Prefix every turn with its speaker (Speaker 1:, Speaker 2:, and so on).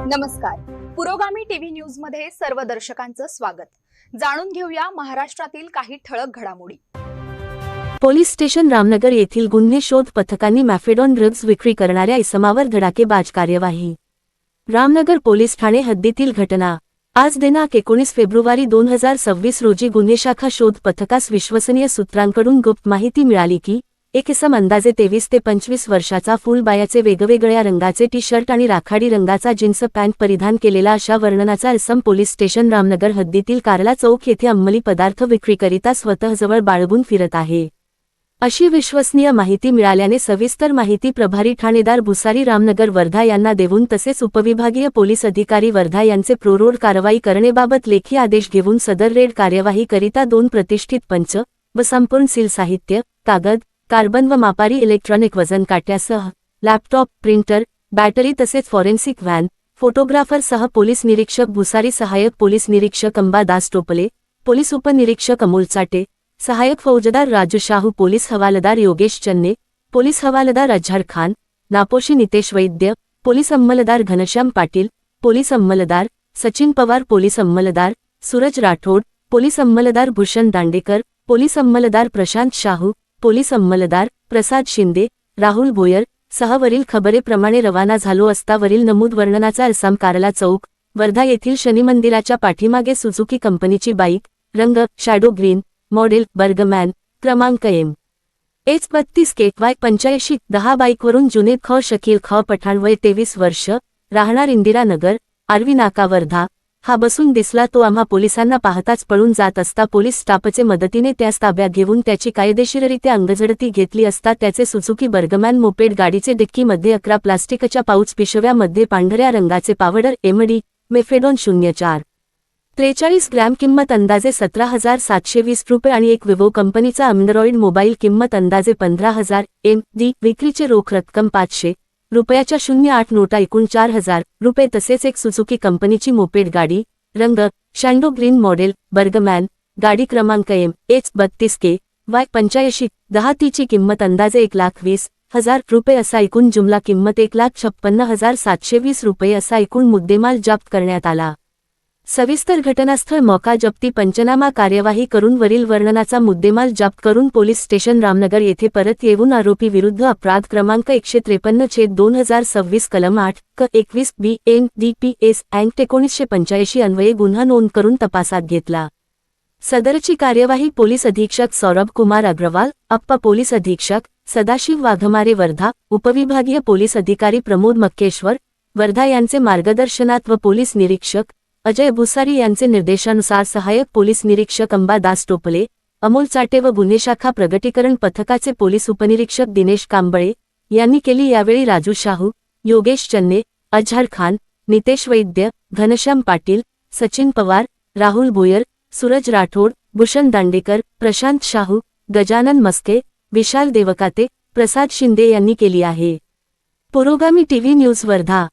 Speaker 1: नमस्कार. पुरोगामी TV news मध्ये सर्व दर्शकांचं स्वागत. जाणून घेऊया महाराष्ट्रातील काही ठळक घडामोडी.
Speaker 2: पोलीस स्टेशन रामनगर येथील गुन्हे शोध पथकांनी मॅफेडॉन ड्रग्ज विक्री करणाऱ्या इसमावर धडाकेबाज कार्यवाही. रामनगर पोलीस ठाणे हद्दीतील घटना. आज दिनांक 19 फेब्रुवारी 2026 रोजी गुन्हे शाखा शोध पथकास विश्वसनीय सूत्रांकडून गुप्त माहिती मिळाली की एक इसम अंदाजे 23 ते 25 वर्षाचा फुलबायाचे वेगवेगळ्या रंगाचे टी शर्ट आणि राखाडी रंगाचा जीन्स पॅन्ट परिधान केलेला अशा वर्णनाचा इसम पोलीस स्टेशन रामनगर हद्दीतील कारला चौक येथे अंमली पदार्थ विक्रीकरिता स्वतःजवळ बाळगून फिरत आहे, अशी विश्वसनीय माहिती मिळाल्याने सविस्तर माहिती प्रभारी ठाणेदार भुसारी रामनगर वर्धा यांना देऊन तसेच उपविभागीय पोलीस अधिकारी वर्धा यांचे प्रोरोड कारवाई करण्याबाबत लेखी आदेश घेऊन सदर रेड कार्यवाही करिता 2 प्रतिष्ठित पंच व संपूर्ण सील साहित्य, कागद, कार्बन व मापारी इलेक्ट्रॉनिक वजन काट्यासह लॅपटॉप, प्रिंटर, बॅटरी तसेच फॉरेन्सिक व्हॅन, फोटोग्राफरसह पोलीस निरीक्षक भुसारी, सहाय्यक पोलीस निरीक्षक अंबा दास टोपले, पोलीस उपनिरीक्षक अमोल चाटे, सहायक फौजदार राजू शाहू, पोलीस हवालदार योगेश चन्ने, पोलीस हवालदार अजहर खान, नापोशी नितेश वैद्य, पोलीस अंमलदार घनश्याम पाटील, पोलीस अंमलदार सचिन पवार, पोलीस अंमलदार सूरज राठोड, पोलीस अंमलदार भूषण दांडेकर, पोलीस अंमलदार प्रशांत शाहू, पोलीस अंमलदार प्रसाद शिंदे, राहुल भोयर सह वरील खबरेप्रमाणे रवाना झालो असता वरील नमूद वर्णनाचा इसम कारला चौक, वर्धा येथील शनी मंदिराच्या पाठीमागे सुझुकी कंपनीची बाईक, रंग शॅडो ग्रीन, मॉडेल बर्गमॅन, क्रमांक MH32 KY 85 10 बाईकवरून जुनेद ख शकील ख पठाण वय 23 वर्ष, राहणार इंदिरानगर, आर्वी नाका, वर्धा हा बसून दिसला. तो आम्हा पोलिसांना पाहताच पळून जात असता पोलीस स्टाफचे मदतीने त्यास ताब्यात घेऊन त्याची कायदेशीररित्या अंगझडती घेतली असता त्याचे सुझुकी बर्गमॅन मोपेड गाडीचे डिक्कीमध्ये 11 प्लास्टिकच्या पाऊच पिशव्यामध्ये पांढऱ्या रंगाचे पावडर MD मेफेडॉन 0.443 ग्रॅम किंमत अंदाजे 17,720 रुपये आणि एक विवो कंपनीचा अँड्रॉइड मोबाईल किंमत अंदाजे 15,000 MD, विक्रीचे रोख रक्कम 500 रुपयाच्या 08 नोटा एकूण 4,000 रुपये तसेच एक सुझुकी कंपनीची मोपेड गाडी, रंग शॅडो ग्रीन, मॉडेल बर्गमॅन, गाडी क्रमांक MH32 KY 85 10 तिची किंमत अंदाजे 1,20,000 रुपये असा एकूण जुमला किंमत 1,56,720 रुपये असा एकूण मुद्देमाल जप्त करण्यात आला. सविस्तर घटनास्थळ मौका जप्ती पंचनामा कार्यवाही करून वरील वर्णनाचा मुद्देमाल जप्त करून पोलीस स्टेशन रामनगर येथे परत येऊन आरोपी विरुद्ध अपराध क्रमांक 153/2026 कलम 8/21 BNDPS ॲक्ट 1985 अन्वये गुन्हा नोंद करून तपासात घेतला. सदरची कार्यवाही पोलीस अधीक्षक सौरभ कुमार अग्रवाल, अप्पा पोलीस अधीक्षक सदाशिव वाघमारे वर्धा, उपविभागीय पोलीस अधिकारी प्रमोद मक्केश्वर वर्धा यांचे मार्गदर्शनात व पोलीस निरीक्षक अजय भुसारी यांचे निर्देशानुसार सहाय्यक पोलीस निरीक्षक अंबा दास टोपले, अमोल चाटे व गुन्हे शाखा प्रगटीकरण पथकाचे पोलीस उपनिरीक्षक दिनेश कांबळे यांनी केली. यावेळी राजू शाहू, योगेश चन्ने, अजहर खान, नितेश वैद्य, घनश्याम पाटील, सचिन पवार, राहुल भोयर, सूरज राठोड, भूषण दांडेकर, प्रशांत शाहू, गजानन मस्के, विशाल देवकाते, प्रसाद शिंदे यांनी केली आहे. पुरोगामी टीव्ही न्यूज वर्धा.